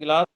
गिलास।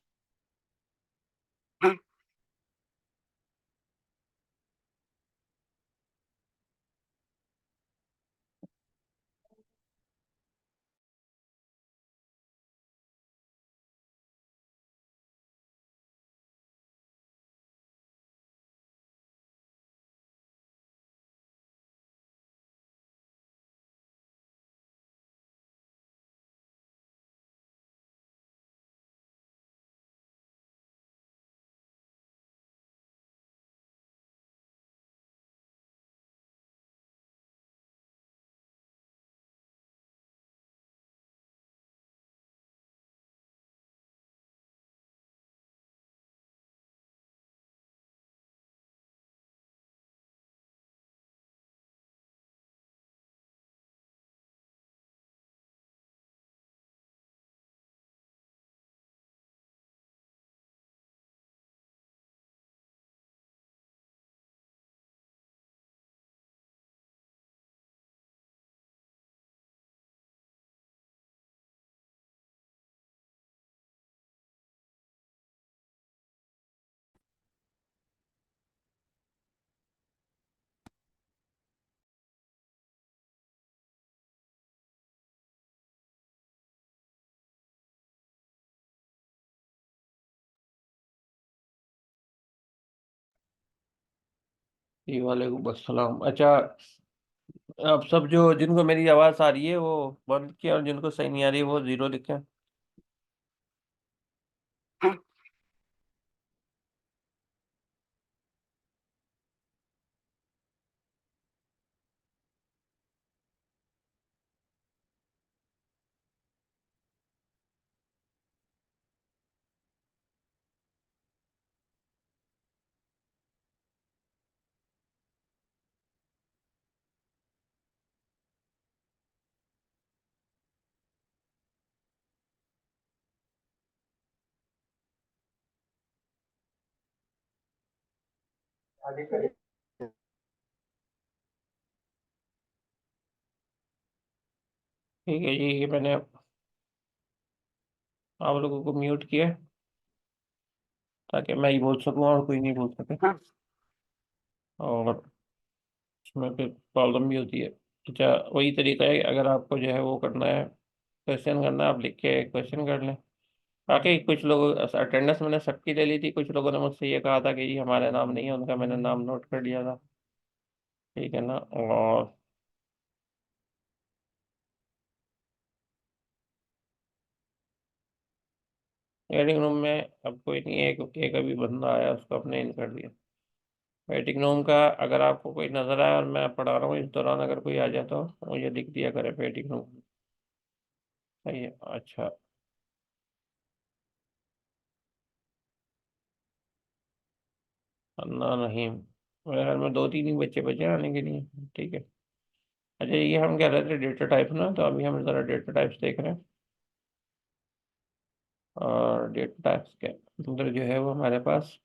जी वालेकुम अस्सलाम। अच्छा, अब सब जो जिनको मेरी आवाज़ आ रही है वो वन लिखें और जिनको सही नहीं आ रही है वो जीरो लिखें। ठीक है जी, ये मैंने आप लोगों को म्यूट किया है, ताकि मैं ही बोल सकूं और कोई नहीं बोल सके। और इसमें फिर प्रॉब्लम भी होती है। अच्छा, वही तरीका है, अगर आपको जो है वो करना है, क्वेश्चन करना है, आप लिख के क्वेश्चन कर लें। बाकी कुछ लोग अटेंडेंस मैंने सबकी ले ली थी, कुछ लोगों ने मुझसे ये कहा था कि ये हमारे नाम नहीं है, उनका मैंने नाम नोट कर लिया था। ठीक है ना। और वेटिंग रूम में अब कोई नहीं है, एक अभी बंदा आया, उसको अपने इन कर दिया। वेटिंग रूम का अगर आपको कोई नजर आए और मैं पढ़ा रहा हूँ इस दौरान अगर कोई आ जाए तो मुझे लिख दिया करे वेटिंग रूम। सही है। अच्छा। अन्ना नहीं, मेरे घर में दो तीन ही बच्चे बचे हैं आने के लिए। ठीक है। अच्छा, ये हम कह रहे थे डेटा टाइप ना, तो अभी हम जरा डेटा टाइप्स देख रहे हैं। और डेटा टाइप्स के अंदर जो है वो हमारे पास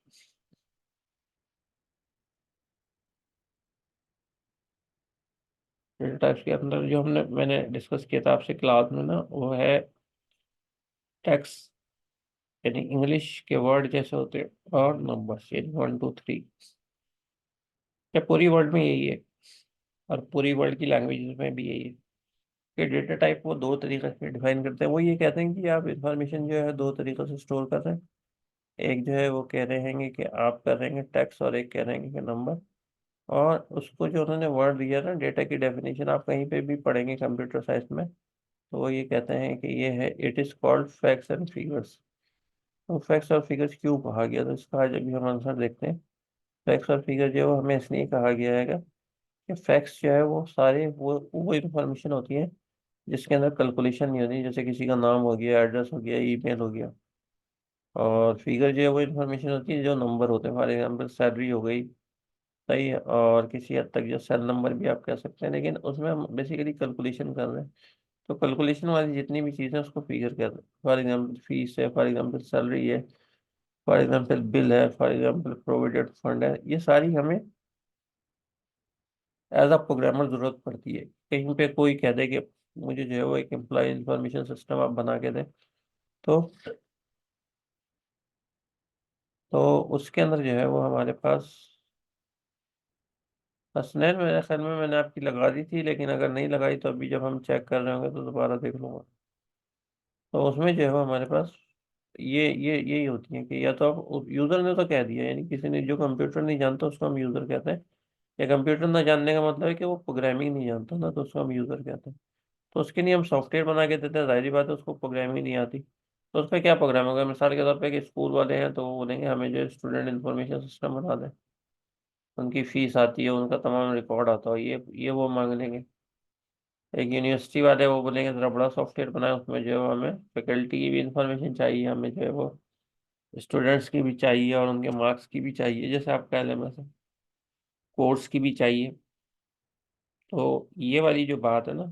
डेटा टाइप्स के अंदर जो मैंने डिस्कस किया था आपसे क्लास में ना, वो है टेक्स्ट, यानी इंग्लिश के वर्ड जैसे होते हैं, और नंबर्स यानी वन टू थ्री। या पूरी वर्ल्ड में यही है, और पूरी वर्ल्ड की लैंग्वेजेस में भी यही है कि डेटा टाइप वो दो तरीके से डिफाइन करते हैं। वो ये कहते हैं कि आप इंफॉर्मेशन जो है दो तरीक़ों से स्टोर कर रहे हैं। एक जो है वो कह रहे हैं कि आप कर रहे हैं टेक्स्ट, और एक कह रहे हैं कि नंबर। और उसको जो उन्होंने वर्ड दिया ना, डेटा की डेफिनेशन आप कहीं पे भी पढ़ेंगे कंप्यूटर साइंस में, तो वो ये कहते हैं कि ये है, it is called facts and figures. तो फैक्ट्स और फिगर्स क्यों कहा गया, तो इसका आज अभी हम आंसर देखते हैं। फैक्ट्स और फिगर जो है वो हमें इसलिए कहा गया है कि फैक्ट्स जो है वो सारे वो इन्फॉर्मेशन होती है जिसके अंदर कैलकुलेशन नहीं होती, जैसे किसी का नाम हो गया, एड्रेस हो गया, ईमेल हो गया। और फिगर जो है वो इन्फॉर्मेशन होती है जो नंबर होते हैं, फॉर एग्जाम्पल सैलरी हो गई। सही है। और किसी हद तक जो सेल नंबर भी आप कह सकते हैं, लेकिन उसमें हम बेसिकली कैलकुलेशन कर रहे हैं। तो कैलकुलेशन वाली जितनी भी चीज़ें हैं उसको फिगर कहते हैं। फॉर एग्जाम्पल फीस है, फॉर एग्जाम्पल सैलरी है, फॉर एग्जाम्पल बिल है, फॉर एग्जाम्पल प्रोविडेंट फंड है, ये सारी हमें एज अ प्रोग्रामर जरूरत पड़ती है। कहीं पे कोई कह दे कि मुझे जो है वो एक एम्प्लॉय इंफॉर्मेशन सिस्टम आप बना के दें, तो तो उसके अंदर जो है वो हमारे पास हसनैन, मेरे ख्याल में मैंने आपकी लगा दी थी, लेकिन अगर नहीं लगाई तो अभी जब हम चेक कर रहे होंगे तो दोबारा देख लूंगा। तो उसमें जो है वो हमारे पास ये यही होती है कि या तो आप यूजर ने तो कह दिया, यानी किसी ने जो कंप्यूटर नहीं जानता उसको हम यूजर कहते हैं। या कंप्यूटर ना जानने का मतलब है कि वो प्रोग्रामिंग नहीं जानता ना, तो उसको हम यूजर कहते हैं। तो उसके लिए हम सॉफ्टवेयर बना के देते हैं, जाहिर बात है उसको प्रोग्रामिंग नहीं आती। तो उसका क्या प्रोग्राम होगा, मिसाल के तौर पे कि स्कूल वाले हैं तो वो बोलेंगे हमें जो स्टूडेंट इंफॉर्मेशन सिस्टम बना दें। उनकी फीस आती है, उनका तमाम रिकॉर्ड आता है, ये वो मांग लेंगे। एक यूनिवर्सिटी वाले वो बोलेंगे जरा बड़ा सॉफ्टवेयर बनाए, उसमें जो है हमें फैकल्टी की भी इंफॉर्मेशन चाहिए, हमें जो है वो स्टूडेंट्स की भी चाहिए और उनके मार्क्स की भी चाहिए, जैसे आपका एलएमएस है, कोर्स की भी चाहिए। तो ये वाली जो बात है ना,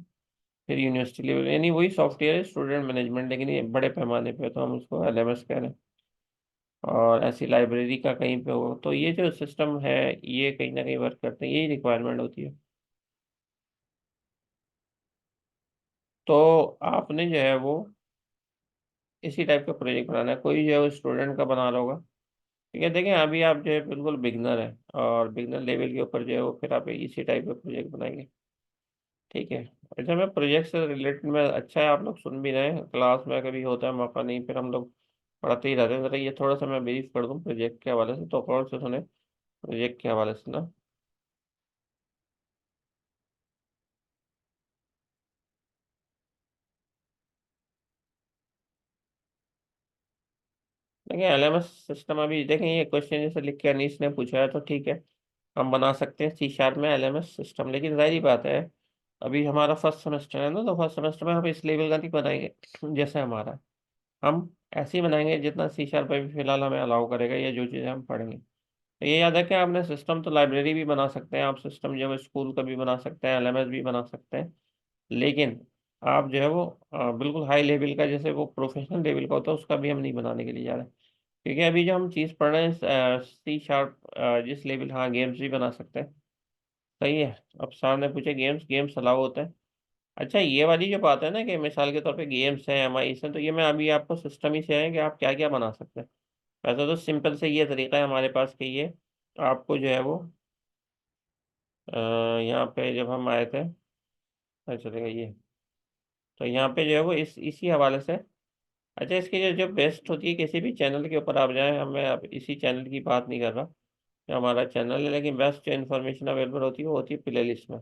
फिर यूनिवर्सिटी लेवल यानी वही सॉफ्टवेयर है स्टूडेंट मैनेजमेंट, लेकिन ये बड़े पैमाने पे, तो हम उसको एलएमएस कह रहे हैं। और ऐसी लाइब्रेरी का कहीं पे हो तो ये जो सिस्टम है ये कहीं ना कहीं वर्क करते हैं, यही रिक्वायरमेंट होती है। तो आपने जो है वो इसी टाइप का प्रोजेक्ट बनाना है, कोई जो है वो स्टूडेंट का बना रहा होगा। ठीक है, देखें अभी आप जो है बिल्कुल बिगनर है, और बिगनर लेवल के ऊपर जो है वो फिर आप इसी टाइप का प्रोजेक्ट बनाएंगे। ठीक है। अच्छा, मैं प्रोजेक्ट से रिलेटेड में, अच्छा है आप लोग सुन भी रहे हैं, क्लास में कभी होता है मौका, नहीं फिर हम लोग पढ़ते ही रहते हैं। जरा ये थोड़ा सा मैं ब्रीफ कर दूं प्रोजेक्ट के हवाले से, तो और से सुने प्रोजेक्ट के हवाले से ना। देखिए एलएमएस सिस्टम, अभी देखें ये क्वेश्चन जैसे लिख के अनीस ने पूछा है, तो ठीक है हम बना सकते हैं C# में एलएमएस सिस्टम, लेकिन जाहिर बात है अभी हमारा फर्स्ट सेमेस्टर है ना, तो फर्स्ट सेमेस्टर में हम इस लेवल का नहीं बनाएंगे जैसे हमारा। हम ऐसे ही बनाएंगे जितना C# अभी फिलहाल हमें अलाउ करेगा, या जो चीज़ें हम पढ़ेंगे। तो ये याद है कि आपने सिस्टम तो लाइब्रेरी भी बना सकते हैं, आप सिस्टम जो है स्कूल का भी बना सकते हैं, एलएमएस भी बना सकते हैं। लेकिन आप जो है वो बिल्कुल हाई लेवल का, जैसे वो प्रोफेशनल लेवल का होता है, उसका भी हम नहीं बनाने के लिए जा रहे हैं। क्योंकि अभी जो हम चीज़ पढ़ रहे हैं C#, जिस लेवल, हाँ गेम्स भी बना सकते हैं। सही है। अब सर ने पूछे गेम्स, गेम्स अलाउ होते हैं। अच्छा, ये वाली जो बात है ना कि मिसाल के तौर पे गेम्स हैं, एमआई हैं, तो ये मैं अभी आपको सिस्टम ही से है कि आप क्या क्या बना सकते हैं। वैसे तो सिंपल से ये तरीका है हमारे पास कि ये आपको जो है वो यहाँ पे जब हम आए थे, चलेगा ये, तो यहाँ पे जो है वो इसी हवाले से। अच्छा, इसकी जो बेस्ट होती है, किसी भी चैनल के ऊपर आप जाएं, हमें अब इसी चैनल की बात नहीं कर रहा, ये हमारा चैनल है, लेकिन बेस्ट जो इन्फॉर्मेशन अवेलेबल होती है वो होती है प्ले लिस्ट में।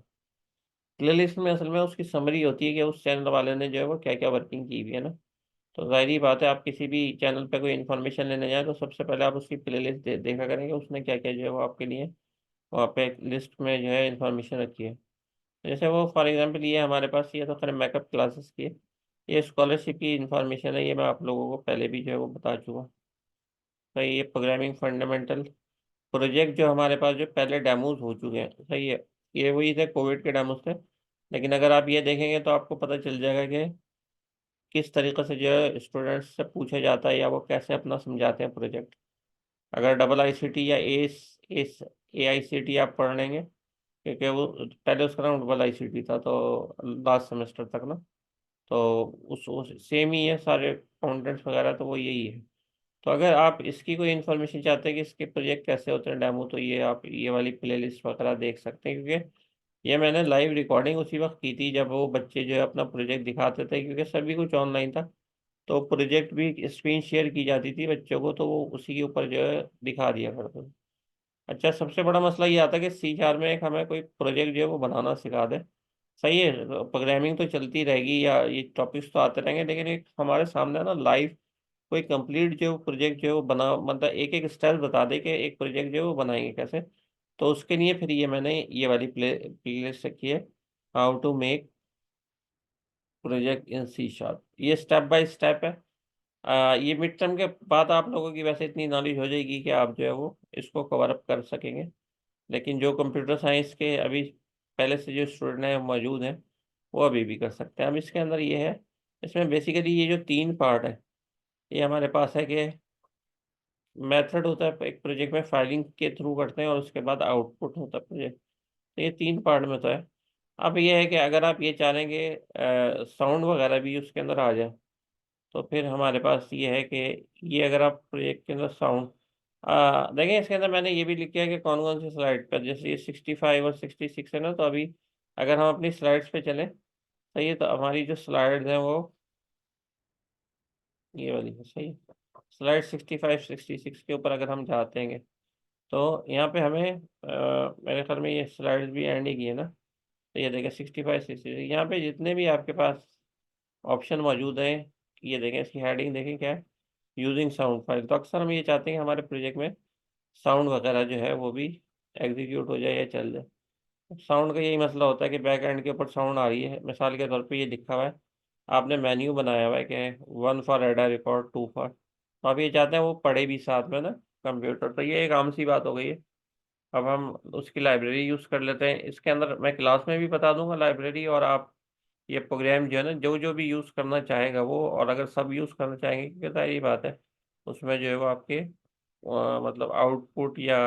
प्ले लिस्ट में असल में उसकी समरी होती है कि उस चैनल वाले ने जो है वो क्या क्या वर्किंग की हुई है ना। तो जाहिर बात है आप किसी भी चैनल पे कोई इन्फॉर्मेशन लेने जाएं तो सबसे पहले आप उसकी प्ले लिस्ट देखा करेंगे, उसने क्या क्या जो है वो आपके लिए वहाँ पे एक लिस्ट में जो है इन्फॉर्मेशन रखी है। जैसे वो फॉर एग्जांपल ये हमारे पास, ये तो खैर मेकअप क्लासेस की है, ये स्कॉलरशिप की इन्फॉर्मेशन है, ये मैं आप लोगों को पहले भी जो है वो बता चुका। सही, ये प्रोग्रामिंग फंडामेंटल प्रोजेक्ट जो हमारे पास जो पहले डेमोज हो चुके हैं, सही है, ये वही थे कोविड के डेमोज थे। लेकिन अगर आप ये देखेंगे तो आपको पता चल जाएगा कि किस तरीके से जो है स्टूडेंट्स से पूछा जाता है या वो कैसे अपना समझाते हैं प्रोजेक्ट। अगर AICT या एस AICT आप पढ़ लेंगे, क्योंकि वो पहले उसका नाम AICT था, तो लास्ट सेमेस्टर तक ना, तो उस सेम ही है सारे कंटेंट्स वगैरह, तो वो यही है। तो अगर आप इसकी कोई इन्फॉर्मेशन चाहते हैं कि इसके प्रोजेक्ट कैसे होते हैं डेमो, तो ये आप ये वाली प्लेलिस्ट वगैरह देख सकते हैं, क्योंकि ये मैंने लाइव रिकॉर्डिंग उसी वक्त की थी जब वो बच्चे जो है अपना प्रोजेक्ट दिखाते थे, क्योंकि सभी कुछ ऑनलाइन था। तो प्रोजेक्ट भी स्क्रीन शेयर की जाती थी बच्चों को, तो वो उसी के ऊपर जो है दिखा दिया करते थे। अच्छा, सबसे बड़ा मसला ये आता है कि C# में एक हमें कोई प्रोजेक्ट जो है वो बनाना सिखा दे। सही है, प्रोग्रामिंग तो चलती रहेगी या ये टॉपिक्स तो आते रहेंगे, लेकिन एक हमारे सामने ना लाइव कोई कंप्लीट जो प्रोजेक्ट जो है वो बना, मतलब एक एक स्टेप बता दे कि एक प्रोजेक्ट जो है वो बनाएंगे कैसे। तो उसके लिए फिर ये मैंने ये वाली प्लेलिस्ट रखी है, how to make project in C#। ये स्टेप बाय स्टेप है। ये मिड टर्म के बाद आप लोगों की वैसे इतनी नॉलेज हो जाएगी कि आप जो है वो इसको कवर अप कर सकेंगे। लेकिन जो कंप्यूटर साइंस के अभी पहले से जो स्टूडेंट हैं मौजूद हैं, वो अभी भी कर सकते हैं। अब इसके अंदर ये है, इसमें बेसिकली ये जो 3 पार्ट है, ये हमारे पास है कि मेथड होता है एक प्रोजेक्ट में, फाइलिंग के थ्रू करते हैं, और उसके बाद आउटपुट होता है प्रोजेक्ट। तो ये 3 पार्ट में तो है। अब ये है कि अगर आप ये चाहेंगे साउंड वगैरह भी उसके अंदर आ जाए, तो फिर हमारे पास ये है कि ये अगर आप प्रोजेक्ट के अंदर साउंड देखिए इसके अंदर मैंने ये भी लिख किया कि कौन कौन सी स्लाइड पर, जैसे ये 65 और 66 है ना, तो अभी अगर हम अपनी स्लाइड्स पे चलें, सही है, तो हमारी जो स्लाइड्स हैं वो ये वाली है, सही है। स्लाइड 65 66 के ऊपर अगर हम जाते हैं तो यहाँ पे हमें मेरे ख्याल में ये स्लाइड्स भी एंड ही की है ना। तो ये देखें 65 66, यहाँ पे जितने भी आपके पास ऑप्शन मौजूद हैं, ये देखें, इसकी हेडिंग देखें क्या है, यूजिंग साउंड फाइल। तो अक्सर हम ये चाहते हैं कि हमारे प्रोजेक्ट में साउंड वगैरह जो है वो भी एग्जीक्यूट हो जाए या चल जाए। साउंड का यही मसला होता है कि बैक एंड के ऊपर साउंड आ रही है, मिसाल के तौर पे ये लिखा हुआ है, आपने मेन्यू बनाया हुआ है कि 1 फॉर एडा रिकॉर्ड, 2 फॉर, तो आप ये चाहते हैं वो पढ़े भी साथ में ना कंप्यूटर, तो ये एक आम सी बात हो गई है। अब हम उसकी लाइब्रेरी यूज़ कर लेते हैं, इसके अंदर मैं क्लास में भी बता दूंगा लाइब्रेरी, और आप ये प्रोग्राम जो है ना, जो जो भी यूज़ करना चाहेगा वो, और अगर सब यूज़ करना चाहेंगे, क्योंकि सारी बात है उसमें जो है वो आपके मतलब आउटपुट या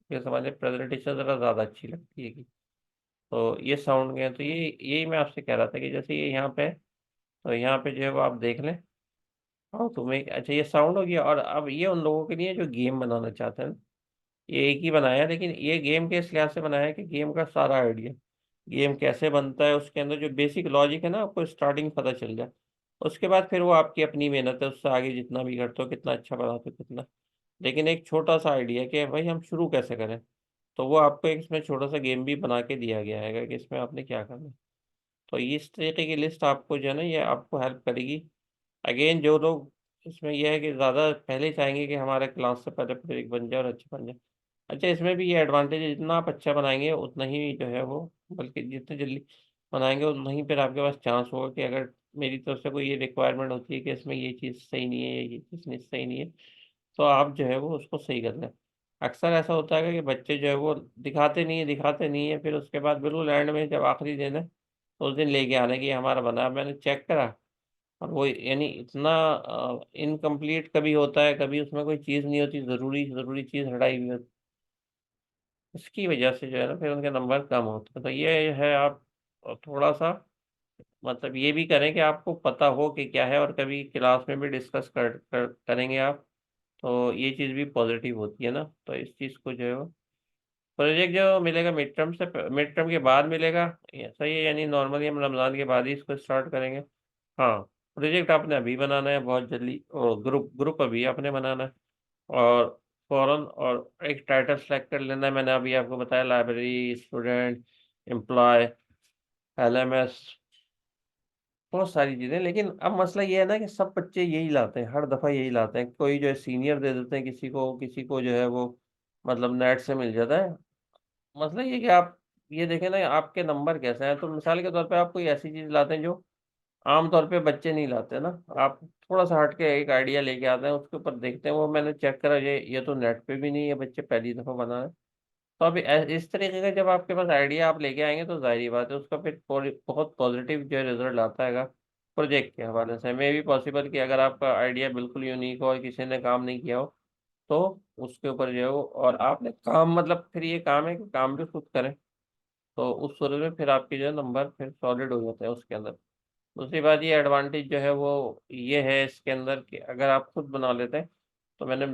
ये समझ प्रेजेंटेशन ज़रा ज़्यादा अच्छी लगती है। तो ये साउंड गए, तो ये यही मैं आपसे कह रहा था कि जैसे ये यहाँ पे है, तो यहाँ पे जो है वो आप देख लें। और तुम्हें अच्छा ये साउंड हो गया, और अब ये उन लोगों के लिए जो गेम बनाना चाहते हैं। ये एक ही बनाया है, लेकिन ये गेम के इस लिहाज से बनाया है कि गेम का सारा आइडिया, गेम कैसे बनता है, उसके अंदर जो बेसिक लॉजिक है ना, आपको स्टार्टिंग पता चल जाए। उसके बाद फिर वो आपकी अपनी मेहनत है, उससे आगे जितना भी करते हो, कितना अच्छा बनाते हो कितना, लेकिन एक छोटा सा आइडिया कि भाई हम शुरू कैसे करें, तो वो आपको एक इसमें छोटा सा गेम भी बना के दिया गया है कि इसमें आपने क्या करना है। तो इस तरीके की लिस्ट आपको जो है ना, ये आपको हेल्प करेगी। अगेन जो लोग इसमें यह है कि ज़्यादा पहले चाहेंगे कि हमारे क्लास से पहले प्रोजेक्ट बन जाए और अच्छा बन जाए। अच्छा इसमें भी ये एडवांटेज है, जितना आप अच्छा बनाएंगे उतना ही जो है वो, बल्कि जितने जल्दी बनाएंगे उतना ही फिर आपके पास चांस होगा कि अगर मेरी तरफ से कोई ये रिक्वायरमेंट होती है कि इसमें ये चीज़ सही नहीं है, ये चीज़ नहीं सही नहीं है, तो आप जो है वो उसको सही कर लें। अक्सर ऐसा होता है कि बच्चे जो है वो दिखाते नहीं है, फिर उसके बाद बिल्कुल एंड में जब आखिरी दिन है तो उस दिन लेके आने की हमारा बना, मैंने चेक करा, और वो यानी इतना इनकम्प्लीट कभी होता है, कभी उसमें कोई चीज़ नहीं होती, ज़रूरी ज़रूरी चीज़ हटाई हुई होती, इसकी वजह से जो है ना फिर उनके नंबर कम होते हैं। तो ये है, आप थोड़ा सा मतलब ये भी करें कि आपको पता हो कि क्या है, और कभी क्लास में भी डिस्कस करेंगे आप, तो ये चीज़ भी पॉजिटिव होती है ना। तो इस चीज़ को जो है वो प्रोजेक्ट जो मिलेगा मिड टर्म के बाद मिलेगा, ये सही है, यानी नॉर्मली हम रमज़ान के बाद ही इसको स्टार्ट करेंगे। हाँ, प्रोजेक्ट आपने अभी बनाना है बहुत जल्दी, और ग्रुप ग्रुप अभी आपने बनाना है, और फौरन, और एक टाइटल सेलेक्ट कर लेना है। मैंने अभी आपको बताया लाइब्रेरी, स्टूडेंट, एम्प्लॉय, LMS, बहुत सारी चीज़ें। लेकिन अब मसला ये है ना कि सब बच्चे यही लाते हैं, हर दफ़ा यही लाते हैं, कोई जो है सीनियर दे देते हैं किसी को जो है वो मतलब नेट से मिल जाता है। मसला ये है कि आप ये देखें ना आपके नंबर कैसे हैं, तो मिसाल के तौर पे आप कोई ऐसी चीज़ लाते हैं जो आम तौर पे बच्चे नहीं लाते ना, आप थोड़ा सा हट के एक आइडिया लेके आते हैं, उसके ऊपर देखते हैं, वो मैंने चेक करा, ये तो नेट पे भी नहीं है, बच्चे पहली दफ़ा बना रहे हैं। तो अभी इस तरीके का जब आपके पास आइडिया आप लेके आएंगे तो जाहिर बात है उसका फिर बहुत पॉजिटिव जो है रिजल्ट आता है प्रोजेक्ट के हवाले से। मे भी पॉसिबल कि अगर आपका आइडिया बिल्कुल यूनिक हो और किसी ने काम नहीं किया हो, तो उसके ऊपर जो है वो, और आपने काम मतलब फिर ये काम है कि काम भी खुद करें, तो उस सूरत में फिर आपके जो है नंबर फिर सॉलिड हो जाते हैं उसके अंदर। दूसरी बात ये एडवांटेज जो है वो ये है इसके अंदर कि अगर आप खुद बना लेते हैं, तो मैंने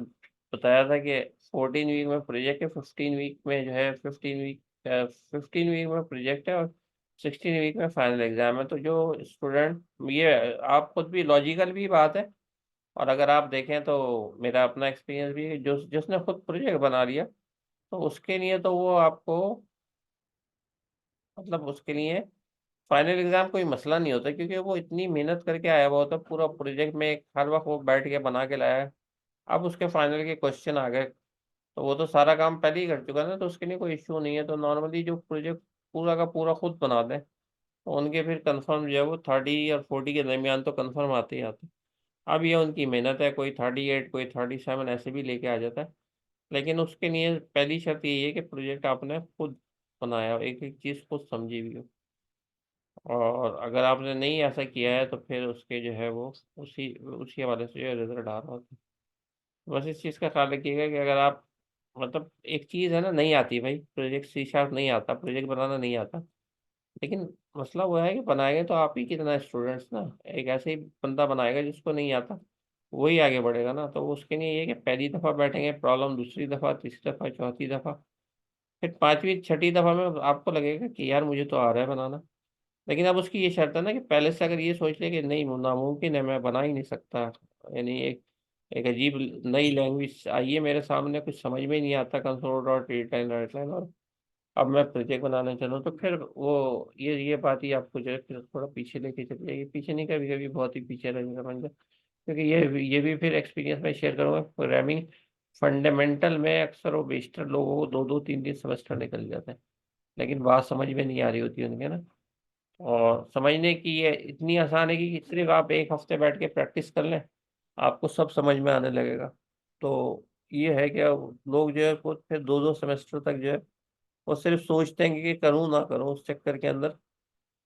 बताया था कि 14 वीक में प्रोजेक्ट है, 15 वीक में जो है 15 वीक में प्रोजेक्ट है, और 16 वीक में फाइनल एग्जाम है। तो जो स्टूडेंट, ये आप खुद भी लॉजिकल भी बात है, और अगर आप देखें तो मेरा अपना एक्सपीरियंस भी है, जो जिसने खुद प्रोजेक्ट बना लिया, तो उसके लिए तो वो आपको मतलब उसके लिए फाइनल एग्जाम कोई मसला नहीं होता, क्योंकि वो इतनी मेहनत करके आया हुआ होता है पूरा प्रोजेक्ट में, हर वक्त वो बैठ के बना के लाया है। अब उसके फाइनल के क्वेश्चन आ गए, तो वो तो सारा काम पहले ही कर चुका है ना, तो उसके लिए कोई इश्यू नहीं है। तो नॉर्मली जो प्रोजेक्ट पूरा का पूरा खुद बना दें, तो उनके फिर कंफर्म जो है वो 30 और 40 के दरमियान तो कंफर्म आते ही आते हैं। अब ये उनकी मेहनत है, कोई 38 कोई 37 ऐसे भी लेके आ जाता है, लेकिन उसके लिए पहली शर्त यही है कि प्रोजेक्ट आपने खुद बनाया हो, एक एक चीज़ खुद समझी भी हो। और अगर आपने नहीं ऐसा किया है तो फिर उसके जो है वो उसी उसी हवाले से जो है रिजल्ट आ रहा होता है। बस इस चीज़ का ख्याल रखिएगा कि अगर आप मतलब एक चीज़ है ना, नहीं आती भाई, प्रोजेक्ट C# नहीं आता, प्रोजेक्ट बनाना नहीं आता, लेकिन मसला वो है कि बनाएंगे तो आप ही कितना स्टूडेंट्स ना, एक ऐसे ही बंदा बनाएगा जिसको नहीं आता, वही आगे बढ़ेगा ना। तो उसके लिए ये कि पहली दफा बैठेंगे प्रॉब्लम, दूसरी दफा, तीसरी दफा, चौथी दफा, फिर पांचवी छठी दफा में आपको लगेगा कि यार मुझे तो आ रहा है बनाना। लेकिन अब उसकी ये शर्त है ना कि पहले से अगर ये सोच ले कि नहीं नामुमकिन है, मैं बना ही नहीं सकता, यानी एक एक अजीब नई लैंग्वेज आई है मेरे सामने, कुछ समझ में ही नहीं आता, console dot read line right line, और अब मैं प्रोजेक्ट बनाने चलूँ, तो फिर वो ये बात ही आपको जो है फिर थोड़ा पीछे लेके चली जाएगी, पीछे नहीं, कभी कभी बहुत ही पीछे रहेगा बन जाए। क्योंकि ये भी फिर एक्सपीरियंस में शेयर करूंगा, प्रोग्रामिंग फंडामेंटल में अक्सर वो बेशतर लोगों को 2 2 3 3 सेमेस्टर निकल जाते हैं, लेकिन बात समझ में नहीं आ रही होती उनके ना। और समझने की ये इतनी आसान है कि सिर्फ आप एक हफ्ते बैठ के प्रैक्टिस कर लें, आपको सब समझ में आने लगेगा। तो ये है कि अब लोग जो है वो फिर 2 2 सेमेस्टर तक जो है वो सिर्फ सोचते हैं कि करूँ ना करूँ, उस चक्कर के अंदर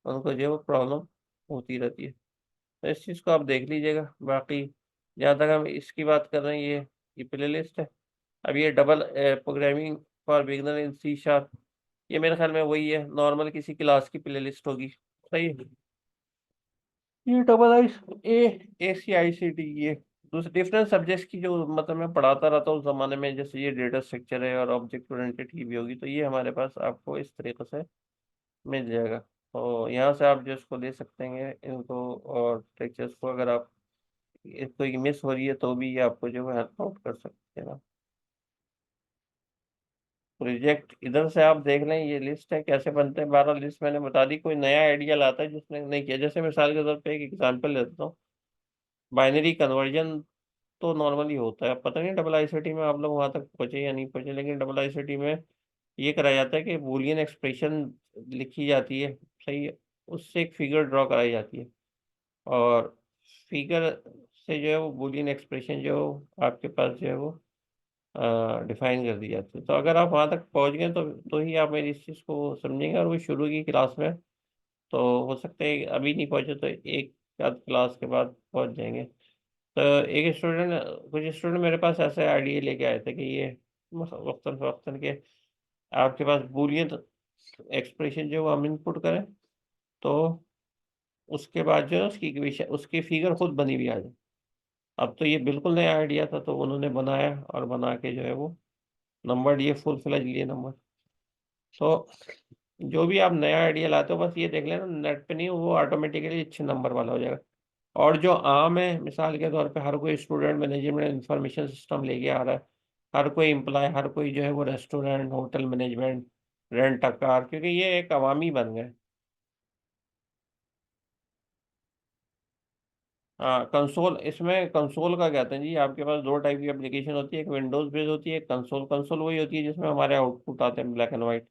उनको जो है वो प्रॉब्लम होती रहती है। तो इस चीज़ को आप देख लीजिएगा। बाकी जहाँ तक हम इसकी बात कर रहे हैं, ये प्ले लिस्ट है। अब ये double programming for beginner in C sharp, ये मेरे ख्याल में वही है, नॉर्मल किसी क्लास की प्ले लिस्ट होगी, सही है। ये डबल आई ए सी आई सी टी, ये दूसरे डिफरेंट सब्जेक्ट्स की जो मतलब मैं पढ़ाता रहता हूँ उस जमाने में, जैसे ये डेटा स्ट्रक्चर है और ऑब्जेक्ट ओरिएंटेड की भी होगी, तो ये हमारे पास आपको इस तरीके से मिल जाएगा। तो यहाँ से आप जो इसको ले सकते हैं इनको, और लेक्चर्स को, अगर आप कोई मिस हो रही है तो भी ये आपको जो है हेल्प आउट कर सकते हैं। प्रोजेक्ट इधर से आप देख लें, ये लिस्ट है कैसे बनते हैं, 12 लिस्ट मैंने बता दी। कोई नया आइडिया लाता है जिसने नहीं किया, जैसे मिसाल के तौर पे एक एग्जांपल लेता हूँ, बाइनरी कन्वर्जन तो नॉर्मली होता है, पता नहीं डबल आईसीटी में आप लोग वहां तक पहुंचे या नहीं पहुंचे, लेकिन डबल आईसीटी में ये कराया जाता है कि बूलियन एक्सप्रेशन लिखी जाती है, सही है, उससे एक फिगर ड्रॉ कराई जाती है, और फिगर से जो है वो बूलियन एक्सप्रेशन जो आपके पास जो है वो डिफाइन कर दी जाती है। तो अगर आप वहां तक पहुंच गए तो ही आप मेरी इस चीज़ को समझेंगे, और वो शुरू की क्लास में तो हो सकता है अभी नहीं पहुंचे तो एक आध क्लास के बाद पहुंच जाएंगे। तो एक स्टूडेंट कुछ स्टूडेंट मेरे पास ऐसे आइडिया लेके आए थे कि ये वक्तन फवक्तन के आपके पास बूलियन एक्सप्रेशन जो हम इनपुट करें, तो उसके बाद जो है उसकी फिगर खुद बनी हुई आ जाए। अब तो ये बिल्कुल नया आइडिया था, तो उन्होंने बनाया और बना के जो है वो नंबर दिए, फुल फ्लैज लिए नंबर। तो जो भी आप नया आइडिया लाते हो, बस ये देख लेना नेट पे नहीं, वो ऑटोमेटिकली अच्छे नंबर वाला हो जाएगा। और जो आम है, मिसाल के तौर पे हर कोई स्टूडेंट मैनेजमेंट इंफॉर्मेशन सिस्टम लेके आ रहा है, हर कोई एम्प्लॉय, हर कोई जो है वो restaurant hotel management, rent a car, क्योंकि ये एक अवामी बन गए। हाँ कंसोल, इसमें कंसोल का कहते हैं जी, आपके पास 2 टाइप की एप्लीकेशन होती है, एक विंडोज बेस्ड होती है, कंसोल। कंसोल वही होती है जिसमें हमारे आउटपुट आते हैं ब्लैक एंड वाइट।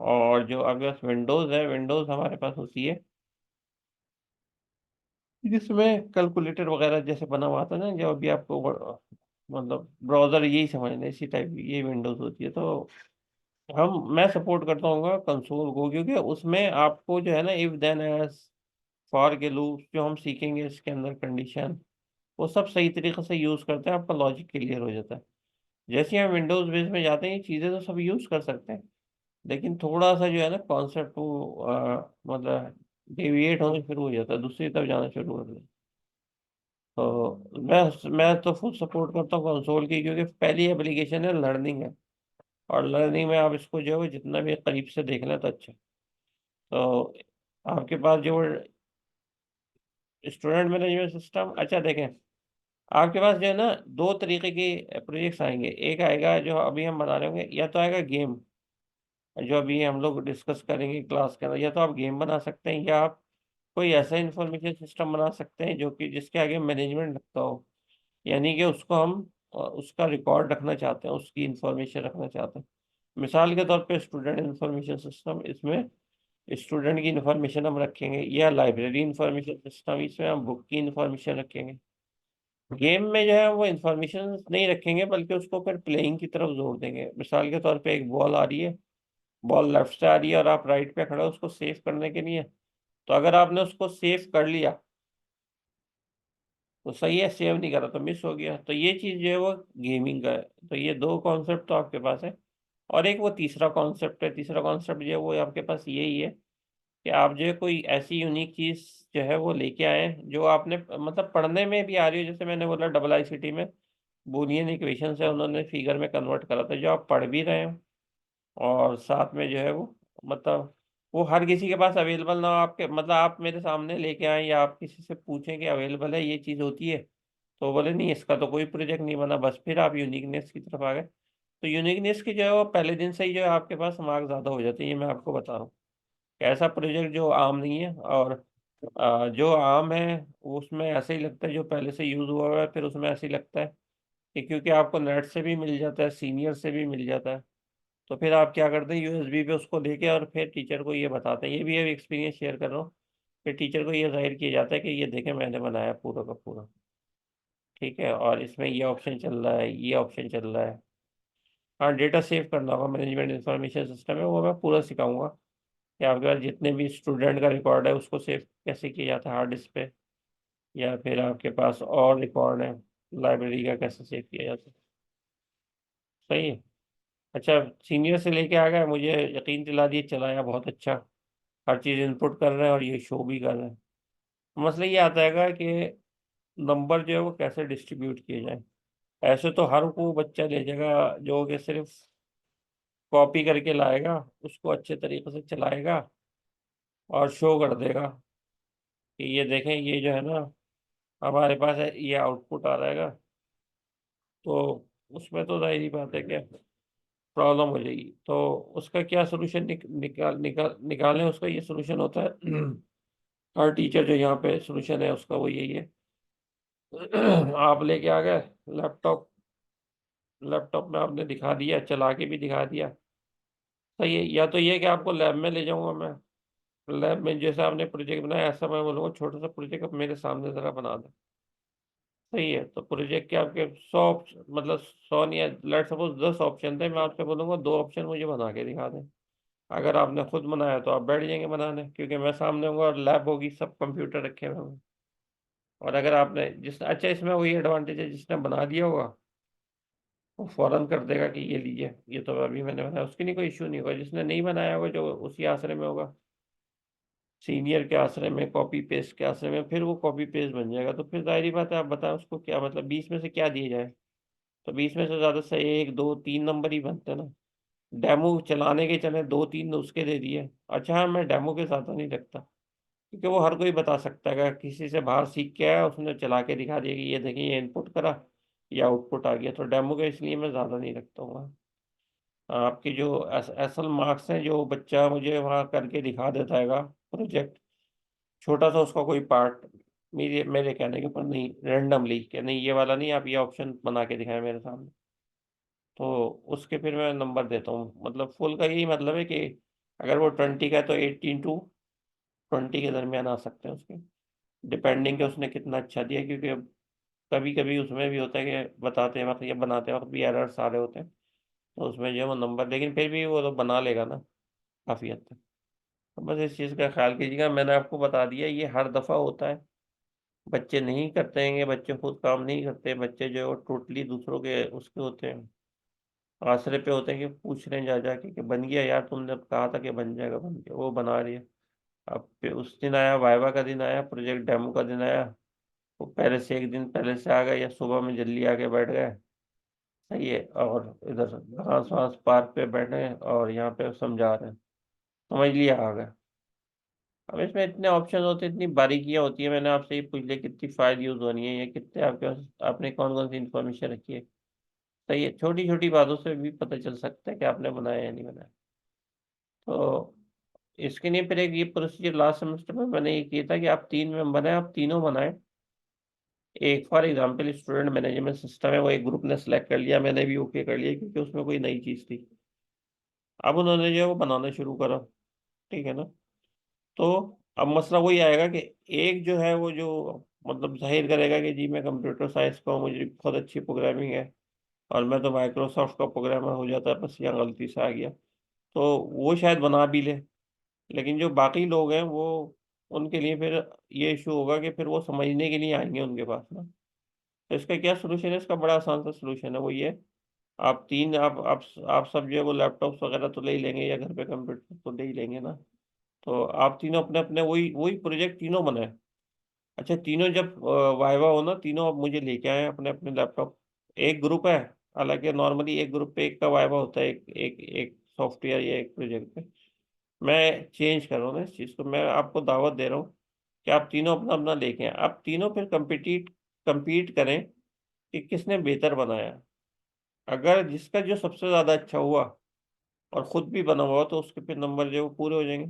और जो आपके पास विंडोज है, विंडोज हमारे पास होती है जिसमें कैलकुलेटर वगैरह जैसे बना हुआ आता है ना, जो अभी आपको मतलब ब्राउजर यही समझ लें, इसी टाइप की ये विंडोज होती है। तो मैं सपोर्ट करता हूँ कंसोल को, क्योंकि उसमें आपको जो है ना इफ देन एल्स फॉर के लूप जो हम सीखेंगे इसके अंदर कंडीशन, वो सब सही तरीके से यूज करते हैं, आपका लॉजिक क्लियर हो जाता है। जैसे ही हम विंडोज बेस में जाते हैं, ये चीजें तो सब यूज कर सकते हैं, लेकिन थोड़ा सा जो है ना कॉन्सेप्ट वो मतलब डेविएट होने शुरू हो जाता है, दूसरी तरफ जाना शुरू हो जाता है। तो मैं तो फुल सपोर्ट करता हूँ कंसोल की, क्योंकि पहली एप्लीकेशन है, लर्निंग है, और लर्निंग में आप इसको जो है वो जितना भी करीब से देख लें तो अच्छा। तो आपके पास जो स्टूडेंट मैनेजमेंट सिस्टम, अच्छा देखें, आपके पास जो है ना 2 तरीके के प्रोजेक्ट्स आएंगे। एक आएगा जो अभी हम बना रहे होंगे, या तो आएगा गेम, जो अभी हम लोग डिस्कस करेंगे क्लास के अंदर, या तो आप गेम बना सकते हैं, या आप कोई ऐसा इंफॉर्मेशन सिस्टम बना सकते हैं जो कि जिसके आगे मैनेजमेंट लगता हो, यानी कि उसको हम उसका रिकॉर्ड रखना चाहते हैं, उसकी इंफॉर्मेशन रखना चाहते हैं। मिसाल के तौर पे स्टूडेंट इंफॉर्मेशन सिस्टम, इसमें स्टूडेंट की इंफॉर्मेशन हम रखेंगे, या लाइब्रेरी इंफॉर्मेशन सिस्टम, इसमें हम बुक की इंफॉर्मेशन रखेंगे। गेम में जो है वो इंफॉर्मेशन नहीं रखेंगे, बल्कि उसको फिर प्लेइंग की तरफ जोड़ देंगे। मिसाल के तौर पे एक बॉल आ रही है, बॉल लेफ्ट से आ रही है और आप राइट पे खड़े हो उसको सेव करने के लिए, तो अगर आपने उसको सेव कर लिया तो सही है, सेव नहीं करा तो मिस हो गया। तो ये चीज़ जो है वो गेमिंग का है। तो ये 2 कॉन्सेप्ट तो आपके पास है, और एक वो तीसरा कॉन्सेप्ट है, तीसरा कॉन्सेप्ट जो है वो आपके पास यही है कि आप जो है कोई ऐसी यूनिक चीज जो है वो लेके आए जो आपने मतलब पढ़ने में भी आ रही हो। जैसे मैंने बोला डबल आईसीटी में बूलियन इक्वेशन से उन्होंने फिगर में कन्वर्ट करा था, जो आप पढ़ भी रहे हो और साथ में जो है वो मतलब वो हर किसी के पास अवेलेबल ना हो आपके, मतलब आप मेरे सामने लेके आए या आप किसी से पूछें कि अवेलेबल है ये चीज़ होती है, तो बोले नहीं इसका तो कोई प्रोजेक्ट नहीं बना, बस फिर आप यूनिकनेस की तरफ आ गए। तो यूनिकनेस की जो है वो पहले दिन से ही जो है आपके पास मार्क ज़्यादा हो जाते हैं, ये मैं आपको बता रहा हूँ। ऐसा प्रोजेक्ट जो आम नहीं है और जो आम है उसमें ऐसे ही लगता है, जो पहले से यूज़ हुआ है फिर उसमें ऐसे ही लगता है कि क्योंकि आपको नेट से भी मिल जाता है, सीनियर से भी मिल जाता है, तो फिर आप क्या करते हैं यूएसबी पे उसको लेके और फिर टीचर को ये बताते हैं। ये भी एक एक्सपीरियंस शेयर कर रहा हूँ। फिर टीचर को ये जाहिर किया जाता है कि ये देखें मैंने बनाया पूरा का पूरा, ठीक है, और इसमें ये ऑप्शन चल रहा है, ये ऑप्शन चल रहा है। हाँ, डेटा सेव करना होगा, मैनेजमेंट इंफॉर्मेशन सिस्टम है वो मैं पूरा सिखाऊंगा कि आपके पास जितने भी स्टूडेंट का रिकॉर्ड है उसको सेव कैसे किया जाता है हार्ड डिस्क पे, या फिर आपके पास और रिकॉर्ड है लाइब्रेरी का कैसे सेव किया जाता है। सही है। अच्छा, सीनियर से लेके आ गए, मुझे यकीन दिला दिए, चलाया बहुत अच्छा, हर चीज़ इनपुट कर रहे हैं और ये शो भी कर रहे हैं। मसला ये आता है कि नंबर जो है वो कैसे डिस्ट्रीब्यूट किए जाए। ऐसे तो हर को बच्चा ले जाएगा जो कि सिर्फ कॉपी करके लाएगा, उसको अच्छे तरीके से चलाएगा और शो कर देगा कि ये देखें ये जो है ना हमारे पास है, ये आउटपुट आ रहेगा। तो उसमें तो जाहिर ही बात है कि प्रॉब्लम हो जाएगी। तो उसका क्या सोल्यूशन निकालें, उसका ये सोल्यूशन होता है हर टीचर जो यहाँ पे सोल्यूशन है उसका वो यही है। आप लेके आ गए लैपटॉप, लैपटॉप में आपने दिखा दिया, चला के भी दिखा दिया। सही है, या तो ये कि आपको लैब में ले जाऊंगा मैं, लैब में जैसे आपने प्रोजेक्ट बनाया ऐसा मैं बोलूँगा छोटा सा प्रोजेक्ट अब मेरे सामने जरा बना दे। सही है, तो प्रोजेक्ट के आपके 100 मतलब 100 नहीं, लेट सपोज 10 ऑप्शन थे, मैं आपसे बोलूंगा 2 ऑप्शन मुझे बना के दिखा दें। अगर आपने खुद बनाया तो आप बैठ जाएंगे बनाने, क्योंकि मैं सामने होऊंगा और लैब होगी, सब कंप्यूटर रखे हुए होंगे। और अगर आपने जिस अच्छा, इसमें वही एडवांटेज है, जिसने बना दिया होगा वो फौरन कर देगा कि ये लीजिए, ये तो अभी मैंने बनाया, उसकी नहीं कोई इशू नहीं होगा। जिसने नहीं बनाया होगा जो उसी आसरे में होगा, सीनियर के आश्रय में, कॉपी पेस्ट के आश्रय में, फिर वो कॉपी पेस्ट बन जाएगा। तो फिर जाहिर बात है, आप बताएं उसको क्या मतलब 20 में से क्या दिया जाए। तो 20 में से ज़्यादा से 1 2 3 नंबर ही बनते हैं ना। डेमो चलाने के चले 2 3 उसके दे दिए, अच्छा हाँ मैं डेमो के ज़्यादा नहीं रखता, क्योंकि वो हर कोई बता सकता है। अगर किसी से बाहर सीख के आया उसने चला के दिखा दिया कि ये देखिए ये इनपुट करा, ये आउटपुट आ गया, तो डेमो के इसलिए मैं ज़्यादा नहीं रखता हूँ। आपकी जो असल मार्क्स हैं, जो बच्चा मुझे वहाँ करके दिखा देता है प्रोजेक्ट छोटा सा, उसका कोई पार्ट मेरे मेरे कहने के ऊपर नहीं, रैंडमली कि नहीं ये वाला नहीं, आप ये ऑप्शन बना के दिखाएं मेरे सामने, तो उसके फिर मैं नंबर देता हूँ। मतलब फुल का यही मतलब है कि अगर वो 20 का है तो 18 to 20 के दरमियान आ सकते हैं उसके, डिपेंडिंग कि उसने कितना अच्छा दिया। क्योंकि कभी कभी उसमें भी होता है कि बताते वक्त या बनाते वक्त भी एरर्स आ रहे होते हैं, तो उसमें जो है वो नंबर, लेकिन फिर भी वो तो बना लेगा ना काफ़ी हद तक। तो बस इस चीज़ का ख्याल कीजिएगा, मैंने आपको बता दिया ये हर दफ़ा होता है। बच्चे नहीं करते हैं, बच्चे खुद काम नहीं करते, बच्चे जो है वो टोटली दूसरों के उसके होते हैं, आसरे पे होते हैं कि पूछ रहे हैं जा जाके कि बन गया यार, तुमने अब कहा था कि बन जाएगा, बन गया, वो बना रही है। अब उस दिन आया, वाइवा का दिन आया, प्रोजेक्ट डेमो का दिन आया, वो पहले से एक दिन पहले से आ गए या सुबह में जल्दी आके बैठ गए। सही है, और इधर घास वास पार्क पे बैठे हैं और यहाँ पे समझा रहे हैं, समझ लिया आ गए। अब इसमें इतने ऑप्शन होते हैं, इतनी बारीकियां होती है, मैंने आपसे ये पूछ लिया कितनी फाइल यूज होनी है या कितने आपके पास आपने कौन कौन सी इन्फॉर्मेशन रखी है। सही है, छोटी छोटी बातों से भी पता चल सकता है कि आपने बनाया या नहीं बनाया। तो इसके लिए फिर एक ये प्रोसीजर लास्ट सेमेस्टर में मैंने ये किया था कि आप 3 मेंबर हैं, आप तीनों बनाए। एक for example student management system है, वो एक ग्रुप ने सेलेक्ट कर लिया, मैंने भी ओके कर लिया क्योंकि उसमें कोई नई चीज़ थी। अब उन्होंने जो है वो बनाना शुरू करा, ठीक है ना। तो अब मसला वही आएगा कि एक जो है वो जो मतलब जाहिर करेगा कि जी मैं कंप्यूटर साइंस का हूँ, मुझे बहुत अच्छी प्रोग्रामिंग है और मैं तो माइक्रोसॉफ्ट का प्रोग्रामर हो जाता है, बस यहाँ गलती से आ गया, तो वो शायद बना भी ले। लेकिन जो बाकी लोग हैं वो, उनके लिए फिर ये इशू होगा कि फिर वो समझने के लिए आएंगे उनके पास ना। तो इसका क्या सोल्यूशन है, इसका बड़ा आसान सा सोल्यूशन है, वो ये आप तीन आप सब जो है वो लैपटॉप्स वगैरह तो ले ही लेंगे या घर पे कंप्यूटर तो ले ही लेंगे ना। तो आप तीनों अपने अपने वही वही प्रोजेक्ट तीनों बनाए। अच्छा, तीनों जब वाइवा हो ना, तीनों आप मुझे लेके आए अपने अपने लैपटॉप। एक ग्रुप है, हालांकि नॉर्मली एक ग्रुप पे एक का वाइवा होता है, एक एक एक सॉफ्टवेयर या एक प्रोजेक्ट पे। मैं चेंज कर रहा हूँ ना इस चीज़ को, मैं आपको दावत दे रहा हूँ कि आप तीनों अपना अपना लेके आए, आप तीनों फिर compete करें कि किसने बेहतर बनाया। अगर जिसका जो सबसे ज़्यादा अच्छा हुआ और खुद भी बना हुआ तो उसके फिर नंबर जो है वो पूरे हो जाएंगे।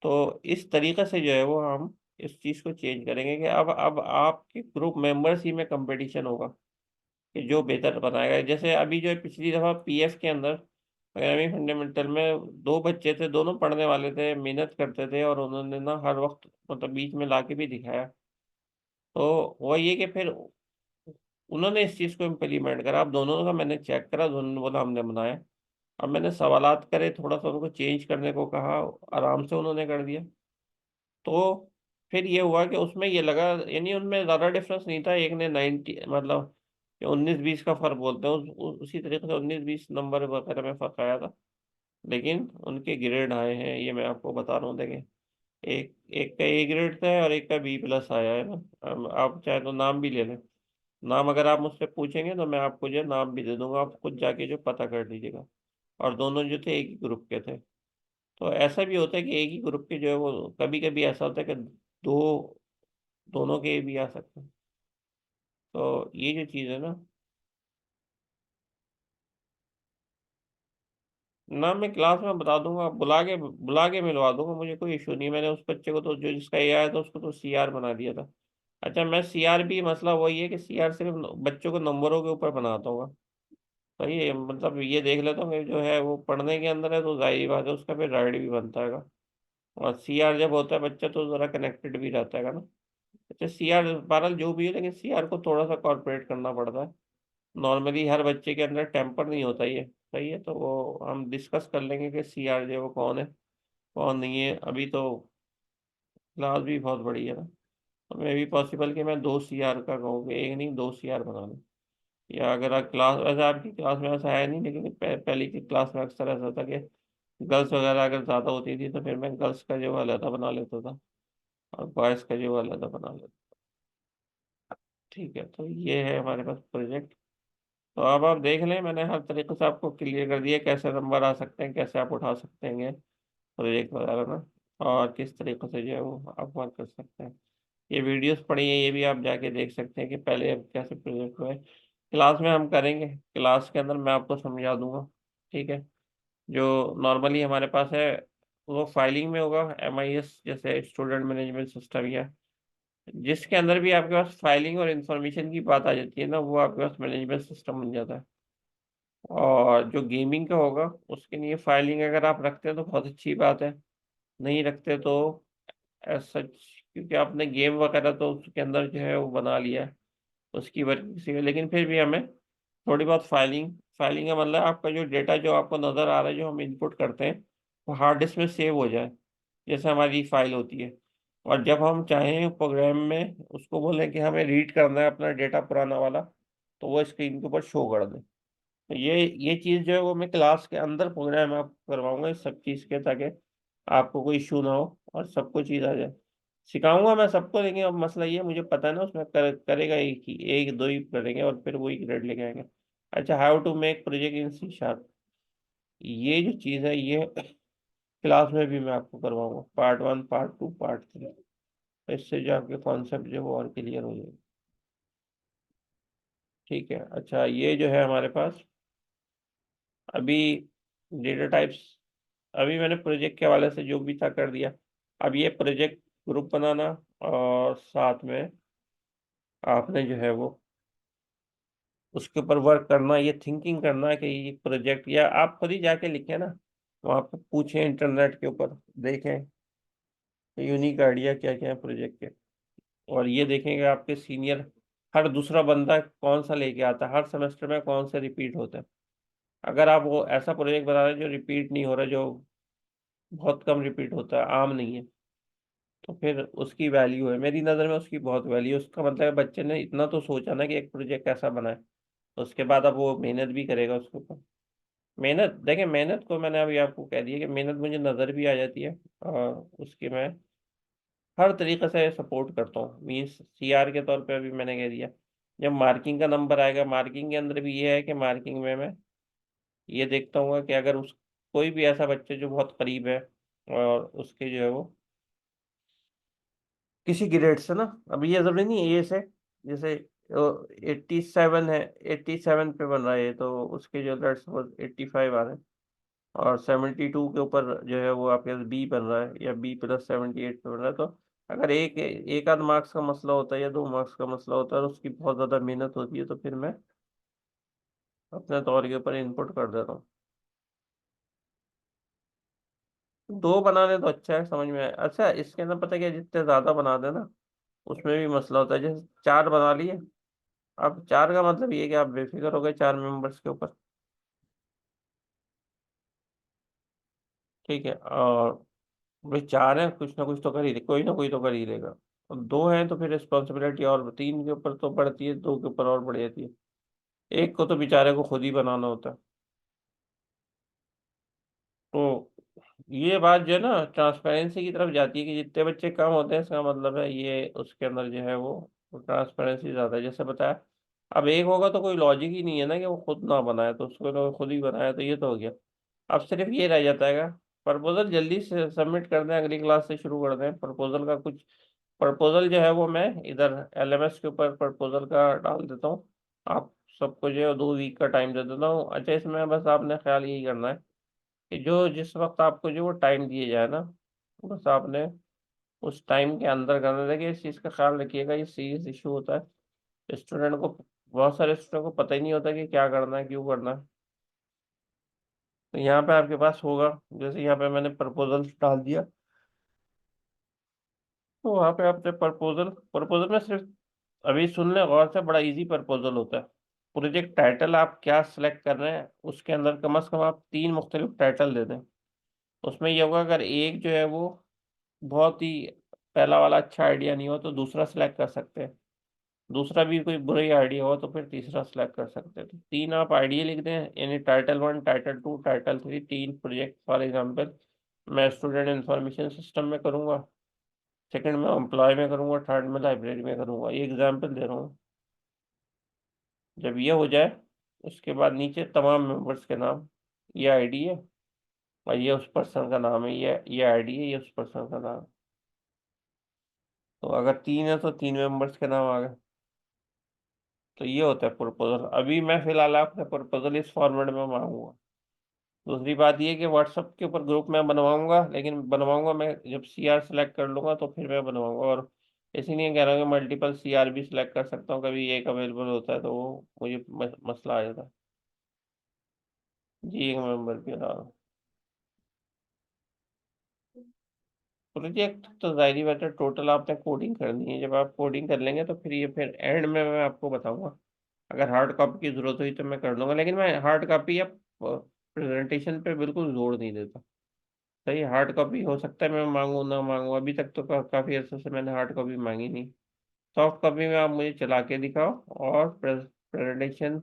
तो इस तरीके से जो है वो हम इस चीज़ को चेंज करेंगे कि अब आपके ग्रुप मेंबर्स ही में कंपटीशन होगा कि जो बेहतर बनाएगा। जैसे अभी जो है पिछली दफ़ा पीएफ के अंदर, प्रोग्रामिंग फंडामेंटल में, दो बच्चे थे, दोनों पढ़ने वाले थे, मेहनत करते थे, और उन्होंने ना हर वक्त मतलब बीच में ला के भी दिखाया। तो वो ये कि फिर उन्होंने इस चीज़ को इम्प्लीमेंट करा। अब दोनों का मैंने चेक करा, दोनों ने बोला हमने बनाया। अब मैंने सवालात करे, थोड़ा सा उनको चेंज करने को कहा, आराम से उन्होंने कर दिया। तो फिर ये हुआ कि उसमें ये लगा, यानी उनमें ज़्यादा डिफरेंस नहीं था। एक ने 90 मतलब 19-20 का फर्क बोलते हैं, उसी तरीके से 19-20 नंबर वगैरह में फर्क आया था। लेकिन उनके ग्रेड आए हैं, ये मैं आपको बता रहा हूँ। देखें, एक एक का ए ग्रेड था और एक का बी प्लस आया है ना। आप चाहे तो नाम भी ले लें। नाम अगर आप मुझसे पूछेंगे तो मैं आपको जो है नाम भी दे दूंगा, आप खुद जाके जो पता कर लीजिएगा। और दोनों जो थे एक ही ग्रुप के थे। तो ऐसा भी होता है कि एक ही ग्रुप के जो है वो, कभी कभी ऐसा होता है कि दो दोनों के भी आ सकते हैं। तो ये जो चीज़ है ना, ना मैं क्लास में बता दूंगा, बुला के मिलवा दूंगा, मुझे कोई इशू नहीं है। मैंने उस बच्चे को तो, जो जिसका ए आया था, उसको तो सीआर बना दिया था। अच्छा, मैं सीआर भी, मसला वही है कि सीआर सिर्फ बच्चों को नंबरों के ऊपर बनाता हूँ। सही है, मतलब ये देख लेता हूँ कि जो है वो पढ़ने के अंदर है तो जाहिर बात है उसका फिर राइड भी बनता है। और सीआर जब होता है बच्चा तो ज़रा कनेक्टेड भी रहता है ना। अच्छा, सीआर बहरहाल जो भी है, लेकिन सीआर को थोड़ा सा कॉर्पोरेट करना पड़ता है। नॉर्मली हर बच्चे के अंदर टेम्पर नहीं होता ये। सही है, तो वो हम डिस्कस कर लेंगे कि सीआर जो है वो कौन है, कौन नहीं है। अभी तो क्लास भी बहुत बड़ी है ना, तो मे भी पॉसिबल कि मैं 2 सीआर का कहूँ कि एक नहीं 2 सीआर बना लूँ। या अगर आप क्लास, वैसे आपकी क्लास में ऐसा है नहीं, लेकिन पहले की क्लास में अक्सर ऐसा था कि गर्ल्स वगैरह अगर ज़्यादा होती थी तो फिर मैं गर्ल्स का जो है अलहदा बना लेता था, और बॉयज़ का जो है अलहदा बना लेता। ठीक है, तो ये है हमारे पास प्रोजेक्ट। तो अब आप देख लें, मैंने हर तरीके से आपको क्लियर कर दिया कैसे नंबर आ सकते हैं, कैसे आप उठा सकते हैं प्रोजेक्ट वगैरह में, और किस तरीके से जो है वो आप वर्क कर सकते हैं। ये वीडियोस पड़ी हैं, ये भी आप जाके देख सकते हैं कि पहले अब कैसे प्रोजेक्ट हुए। क्लास में हम करेंगे, क्लास के अंदर मैं आपको समझा दूंगा। ठीक है, जो नॉर्मली हमारे पास है वो फाइलिंग में होगा, एमआईएस जैसे स्टूडेंट मैनेजमेंट सिस्टम। या जिसके अंदर भी आपके पास फाइलिंग और इंफॉर्मेशन की बात आ जाती है ना, वो आपके पास मैनेजमेंट सिस्टम बन जाता है। और जो गेमिंग का होगा उसके लिए फाइलिंग अगर आप रखते हैं तो बहुत अच्छी बात है, नहीं रखते तो एज सच, क्योंकि आपने गेम वगैरह तो उसके अंदर जो है वो बना लिया है, उसकी वर्किंग से। लेकिन फिर भी हमें थोड़ी बहुत फाइलिंग का मतलब आपका जो डेटा जो आपको नज़र आ रहा है, जो हम इनपुट करते हैं, वो हार्ड डिस्क में सेव हो जाए, जैसे हमारी फाइल होती है। और जब हम चाहें प्रोग्राम में उसको बोलें कि हमें रीड करना है अपना डेटा पुराना वाला, तो वो स्क्रीन के ऊपर शो कर दे। तो ये चीज़ जो है वो मैं क्लास के अंदर प्रोग्राम आप करवाऊंगा इस सब चीज़ के, ताकि आपको कोई इशू ना हो और सबको चीज़ आ जाए। सिखाऊंगा मैं सबको, लेकिन अब मसला ये है, मुझे पता है ना उसमें करेगा एक ही, एक दो ही करेंगे और फिर वही ग्रेड लेके आएंगे। अच्छा, how to make project in C#, ये जो चीज़ है ये क्लास में भी मैं आपको करवाऊंगा, पार्ट 1, पार्ट 2, पार्ट 3। इससे जो आपके कॉन्सेप्ट जो है वो और क्लियर हो जाएंगे। ठीक है, अच्छा, ये जो है हमारे पास अभी डेटा टाइप्स, अभी मैंने प्रोजेक्ट के हवाले से जो भी था कर दिया। अब ये प्रोजेक्ट ग्रुप बनाना, और साथ में आपने जो है वो उसके ऊपर वर्क करना, ये थिंकिंग करना कि ये प्रोजेक्ट, या आप खुद ही जाके लिखें ना, वहाँ पे पूछें इंटरनेट के ऊपर, देखें यूनिक आइडिया क्या क्या है प्रोजेक्ट के। और ये देखेंगे आपके सीनियर हर दूसरा बंदा कौन सा लेके आता है, हर सेमेस्टर में कौन सा रिपीट होता है। अगर आप वो ऐसा प्रोजेक्ट बना रहे हैं जो रिपीट नहीं हो रहा, जो बहुत कम रिपीट होता है, आम नहीं है, तो फिर उसकी वैल्यू है, मेरी नज़र में उसकी बहुत वैल्यू है। उसका मतलब है बच्चे ने इतना तो सोचा ना कि एक प्रोजेक्ट कैसा बनाए, तो उसके बाद अब वो मेहनत भी करेगा उसके ऊपर। मेहनत देखिए, मेहनत को मैंने अभी आपको कह दिया कि मेहनत मुझे नज़र भी आ जाती है, और उसकी मैं हर तरीके से सपोर्ट करता हूँ। मीन्स सीआर के तौर पे अभी मैंने कह दिया, जब मार्किंग का नंबर आएगा, मार्किंग के अंदर भी ये है कि मार्किंग में मैं ये देखता हूँ कि अगर उस कोई भी ऐसा बच्चा जो बहुत करीब है और उसके जो है वो किसी ग्रेड से ना, अभी ये जरूरी नहीं है ए से, जैसे 87 है, 87 पे बन रहा है तो उसके जो लेट्स सपोज 85 आ रहे हैं, और 72 के ऊपर जो है वो आपके पास बी बन रहा है, या B+78 पे बन रहा है, तो अगर एक आध मार्क्स का मसला होता है या 2 मार्क्स का मसला होता है और उसकी बहुत ज़्यादा मेहनत होती है, तो फिर मैं अपने तौर के ऊपर इनपुट कर देता हूँ। दो बना दे तो अच्छा है, समझ में आया। अच्छा, इसके अंदर पता है क्या, जितने ज़्यादा बना देना उसमें भी मसला होता है। जैसे चार बना लिए, अब चार का मतलब ये है कि आप बेफिक्र हो गए चार मेंबर्स के ऊपर, ठीक है। और भाई चार है, कुछ ना कुछ तो कर ही कोई ना कोई तो कर ही लेगा। और दो है तो फिर रिस्पॉन्सिबिलिटी और तीन के ऊपर तो बढ़ती है, दो के ऊपर और बढ़ जाती है। एक को तो बेचारे को खुद ही बनाना होता है। तो ये बात जो है ना ट्रांसपेरेंसी की तरफ जाती है, कि जितने बच्चे कम होते हैं इसका मतलब है ये उसके अंदर जो है वो ट्रांसपेरेंसी ज्यादा है, जैसे बताया। अब एक होगा तो कोई लॉजिक ही नहीं है ना कि वो खुद ना बनाए, तो उसको तो खुद ही बनाया, तो ये तो हो गया। अब सिर्फ ये रह जाता है, प्रपोजल जल्दी से सबमिट कर दें, अगली क्लास से शुरू कर दें प्रपोजल का कुछ। प्रपोजल जो है वो मैं इधर LMS के ऊपर प्रपोजल का डाल देता हूँ। आप सबको जो है 2 वीक का टाइम दे देता हूँ। अच्छा, इसमें बस आपने ख्याल यही करना है कि जो जिस वक्त आपको जो वो टाइम दिए जाए ना, बस आपने उस टाइम के अंदर करना। देखिए, इस चीज़ का ख्याल रखिएगा, ये सीरियस इशू होता है स्टूडेंट को। बहुत सारे स्टूडेंट को पता ही नहीं होता कि क्या करना है, क्यों करना है। तो यहाँ पे आपके पास होगा, जैसे यहाँ पे मैंने प्रपोजल डाल दिया, तो वहाँ पे आपने प्रपोजल प्रपोजल में सिर्फ अभी सुन ले गौर से, बड़ा इजी प्रपोजल होता है। प्रोजेक्ट टाइटल आप क्या सिलेक्ट कर रहे हैं, उसके अंदर कम से कम आप 3 मुख्तलिफ टाइटल दे दें। उसमें ये होगा, अगर एक जो है वो बहुत ही पहला वाला अच्छा आइडिया नहीं हो तो दूसरा सिलेक्ट कर सकते हैं, दूसरा भी कोई बुरा ही आइडिया हो तो फिर तीसरा सिलेक्ट कर सकते हैं। तो 3 आप आइडिया लिख दें, यानी title 1, title 2, title 3, 3 project. For example, मैं स्टूडेंट इंफॉर्मेशन सिस्टम में करूँगा, सेकंड में एम्प्लॉय में करूँगा, थर्ड में लाइब्रेरी में करूँगा। ये एग्जांपल दे रहा हूँ। जब ये हो जाए, उसके बाद नीचे तमाम मेंबर्स के नाम, ये आईडी है और ये उस पर्सन का नाम है, ये आईडी है, ये उस पर्सन का नाम है। तो अगर 3 है तो 3 मेंबर्स के नाम आ गए। तो ये होता है प्रपोजल। अभी मैं फिलहाल आपसे प्रपोजल इस फॉर्मेट में मांगूंगा। दूसरी बात ये कि व्हाट्सएप के ऊपर ग्रुप में बनवाऊंगा, लेकिन बनवाऊंगा मैं जब सीआर सेलेक्ट कर लूंगा तो फिर मैं बनवाऊंगा। और ऐसे नहीं कह रहा हूँ कि मल्टीपल सीआर भी सिलेक्ट कर सकता हूँ, कभी एक अवेलेबल होता है तो वो मुझे मसला आ जाता है। जी, एक मेंबर के अलावा प्रोजेक्ट तो जाहिर ही बात है, टोटल आपने कोडिंग करनी है। जब आप कोडिंग कर लेंगे तो फिर एंड में मैं आपको बताऊंगा। अगर हार्ड कॉपी की जरूरत हुई तो मैं कर लूंगा, लेकिन मैं हार्ड कॉपी या प्रेजेंटेशन पे बिल्कुल जोर नहीं देता। सही, हार्ड कॉपी हो सकता है मैं मांगू ना मांगू, अभी तक तो काफी अर्से से मैंने हार्ड कॉपी मांगी नहीं। सॉफ्ट कॉपी में आप मुझे चला के दिखाओ, और प्रेजेंटेशन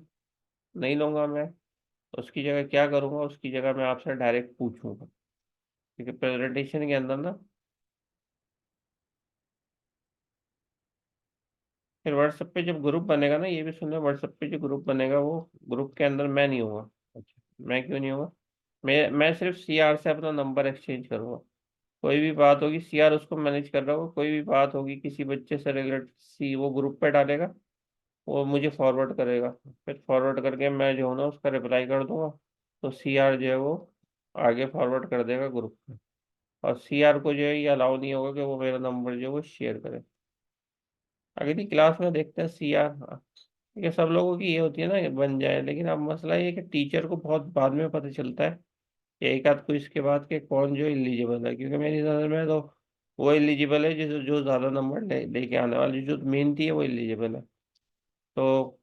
नहीं लूंगा मैं। उसकी जगह क्या करूंगा, उसकी जगह मैं आपसे डायरेक्ट पूछूंगा, क्योंकि प्रेजेंटेशन के अंदर ना फिर व्हाट्सएप पे जब ग्रुप बनेगा ना, ये भी सुनना, व्हाट्सएप पे जो ग्रुप बनेगा वो ग्रुप के अंदर मैं नहीं हूँगा। अच्छा, मैं क्यों नहीं हूँगा? मैं सिर्फ सीआर से अपना नंबर एक्सचेंज करूंगा। कोई भी बात होगी, सीआर उसको मैनेज कर रहा होगा, कोई भी बात होगी किसी बच्चे से रिलेटेड, सी वो ग्रुप पे डालेगा, वो मुझे फॉरवर्ड करेगा। फिर फॉरवर्ड करके मैं जो हूँ ना उसका रिप्लाई कर दूंगा, तो सीआर जो है वो आगे फॉरवर्ड कर देगा ग्रुप पे। और सीआर को जो है ये अलाउ नहीं होगा कि वो मेरा नंबर जो है वो शेयर करे। अगली क्लास में देखते हैं सीआर। ये सब लोगों की ये होती है ना कि बन जाए, लेकिन अब मसला ये है कि टीचर को बहुत बाद में पता चलता है, कि एक आध को इसके बाद के कौन जो एलिजिबल है। क्योंकि मेरी नज़र में तो वो एलिजिबल है जिस जो ज़्यादा नंबर लेके आने वाली, जो मेन थी है वो एलिजिबल है। तो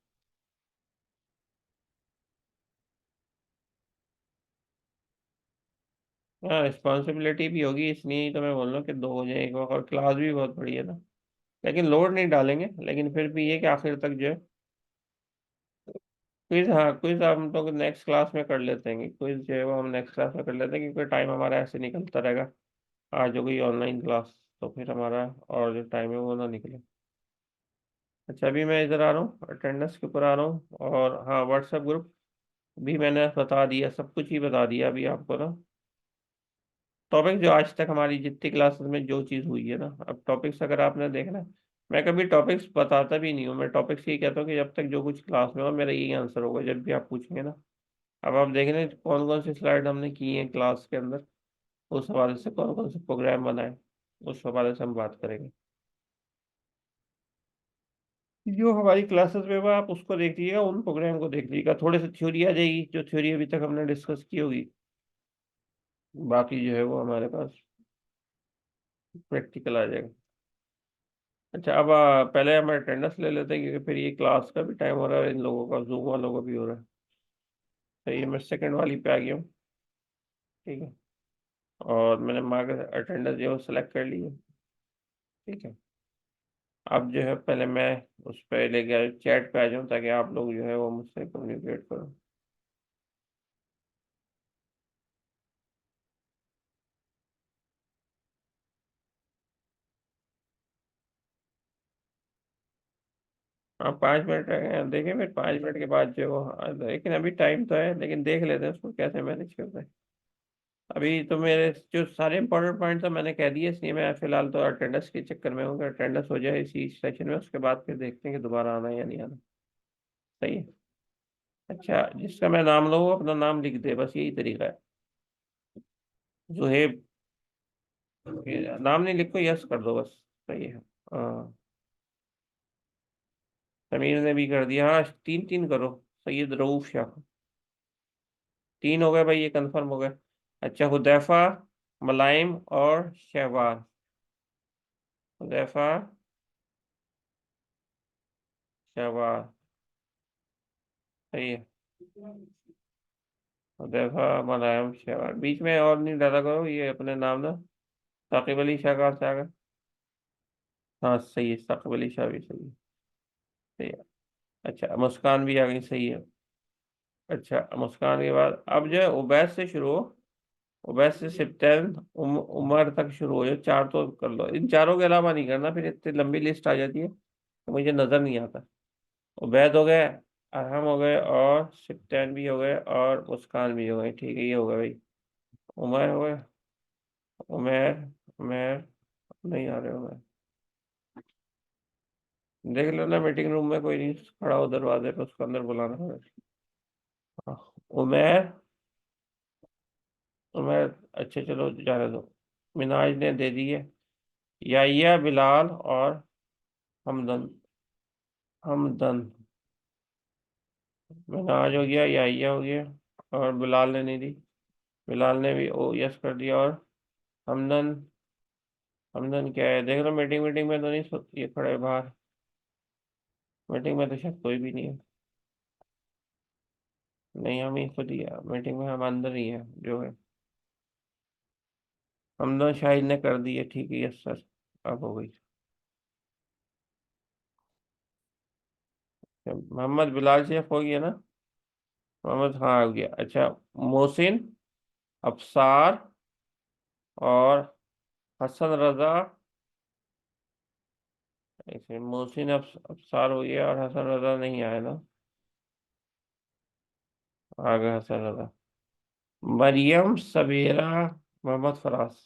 हाँ, रिस्पॉन्सिबिलिटी भी होगी, इसलिए ही तो मैं बोल रहा हूँ कि दो हो जाए एक वक्त, और क्लास भी बहुत बड़ी है ना। लेकिन लोड नहीं डालेंगे, लेकिन फिर भी ये कि आखिर तक जो है क्विज, हाँ क्विज हम लोग नेक्स्ट क्लास में कर लेते हैं, क्विज जो है वो हम नेक्स्ट क्लास में कर लेते हैं, क्योंकि टाइम हमारा ऐसे निकलता रहेगा। आज हो गई ऑनलाइन क्लास, तो फिर हमारा और जो टाइम है वो ना निकले। अच्छा, अभी मैं इधर आ रहा हूँ, अटेंडेंस के ऊपर आ रहा हूँ, और हाँ व्हाट्सएप ग्रुप भी मैंने बता दिया, सब कुछ ही बता दिया अभी आपको ना। टॉपिक जो आज तक हमारी जितनी क्लासेस में जो चीज़ हुई है ना, अब टॉपिक्स अगर आपने देखना है, मैं कभी टॉपिक्स बताता भी नहीं हूँ, मैं टॉपिक्स ये कहता हूँ कि जब तक जो कुछ क्लास में हो मेरा यही आंसर होगा जब भी आप पूछेंगे ना। अब आप देख रहे हैं कौन कौन सी स्लाइड हमने की है क्लास के अंदर, उस हवाले से कौन कौन से प्रोग्राम बनाए, उस हवाले से हम बात करेंगे। जो हमारी क्लासेस में हुआ आप उसको देख लीजिएगा, उन प्रोग्राम को देख लीजिएगा, थोड़े से थ्योरी आ जाएगी, जो थ्योरी अभी तक हमने डिस्कस की होगी। बाकी जो है वो हमारे पास प्रैक्टिकल आ जाएगा। अच्छा, अब पहले हम अटेंडेंस ले लेते हैं, क्योंकि फिर ये क्लास का भी टाइम हो रहा है, इन लोगों का जूम वालों का भी हो रहा है। तो ये मैं सेकंड वाली पे आ गया हूँ। ठीक है, और मैंने मार्क अटेंडेंस जो है सेलेक्ट कर ली है। ठीक है, अब जो है पहले मैं उस पर लेके चैट पे आ जाऊँ, ताकि आप लोग जो है वो मुझसे कम्युनिकेट करो। हाँ 5 मिनट रह गए हैं, देखें फिर 5 मिनट के बाद जो है वो लेकिन अभी टाइम तो है, लेकिन देख लेते हैं उसको कैसे मैनेज करते हैं। अभी तो मेरे जो सारे इंपॉर्टेंट पॉइंट्स हैं मैंने कह दिए, इसलिए मैं फिलहाल तो अटेंडेंस के चक्कर में हूँ, अटेंडेंस हो जाए इसी सेशन में, उसके बाद फिर देखते हैं कि दोबारा आना है या नहीं आना। सही है। अच्छा, जिसका मैं नाम लूँ वो अपना नाम लिख दे, बस यही तरीका है। जुहेब, ये नाम नहीं लिखो, यस कर दो बस। सही है। हाँ, समीर ने भी कर दिया, हाँ 3-3 करो। सैयद रऊफ शाह, 3 हो गए भाई, ये कंफर्म हो गए। अच्छा, हुदैफा, मलाइम और शहबाज। हुदैफा, शहबाज। सही है। हुदैफा, मलाइम, शहबाज, बीच में और नहीं डाला करो, ये अपने नाम ना। साकिब अली शाह कहाँ से आ गए? हाँ सही है, साकिब अली शाह भी सही है। सही है। अच्छा, मुस्कान भी आ गई, सही है। अच्छा, मुस्कान के बाद अब जो है उबैस से शुरू हो, उबैस से सिप्तैन, उमर तक शुरू हो जाए, 4 तो कर लो, इन चारों के अलावा नहीं करना, फिर इतनी लंबी लिस्ट आ जाती है तो मुझे नजर नहीं आता। उबैद हो गए, अरहम हो गए, और सिप्तैन भी हो गए, और मुस्कान भी हो गए, ठीक है ये हो गया भाई। उमर हो गए, उमर, उमर, नहीं आ रहे उमर। देख लो ना मीटिंग रूम में कोई नहीं खड़ा हो दरवाजे पे, उसको अंदर बुलाना है। हाँ, उमर, उमर, अच्छा चलो जाने दो। मिनाज ने दे दी है, याहिया, बिलाल और हमदन, हमदन। मिनाज हो गया, याहिया हो गया, और बिलाल ने नहीं दी, बिलाल ने भी ओ यस कर दिया, और हमदन, हमदन क्या है देख लो, मीटिंग मीटिंग में तो नहीं ये खड़े बाहर, मीटिंग में तो शायद कोई भी नहीं है। नहीं, हम ही खुद ही है मीटिंग में, हम अंदर ही है जो है। हमदन शाहिद ने कर दी है, ठीक है यस सर, अब हो गई। मोहम्मद बिलाल शेख हो गया ना? मोहम्मद, हाँ हो गया। अच्छा, मोहसिन, अफसार, और हसन रजा। ऐसे मोहसिन, अफसार हो गया, और हसन रजा नहीं आया ना? आ गया हसन रजा। मरियम सवेरा, मोहम्मद फराज।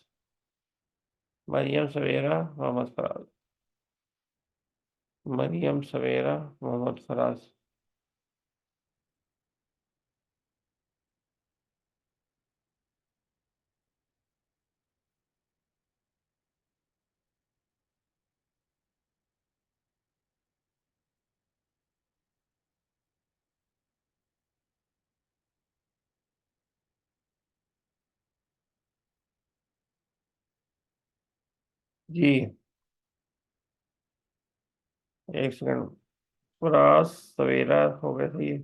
मरियम सवेरा, मोहम्मद फराज। मरियम सवेरा, मोहम्मद फराज। जी, एक सेकंड। फराज, सवेरा हो गए थे ये,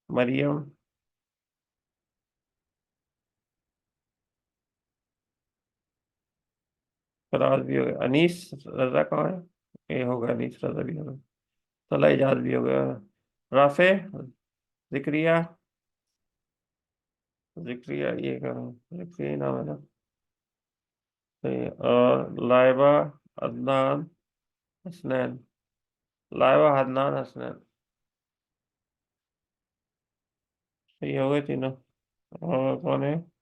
मरियम, फराज भी हो गया, अनीस रजा कहाँ है? ये हो गया, अनीस रजा भी हो गया, सलाह इजाज भी हो गया, राफे, जिक्रिया, जिक्रिया ये करो, जिक्रिया ही नाम है ना। सही है। और लाइबा, अदनान, हसनैन। लाइबा, अदनान, हसनैन। सही हो गए तीनों। और कौन है?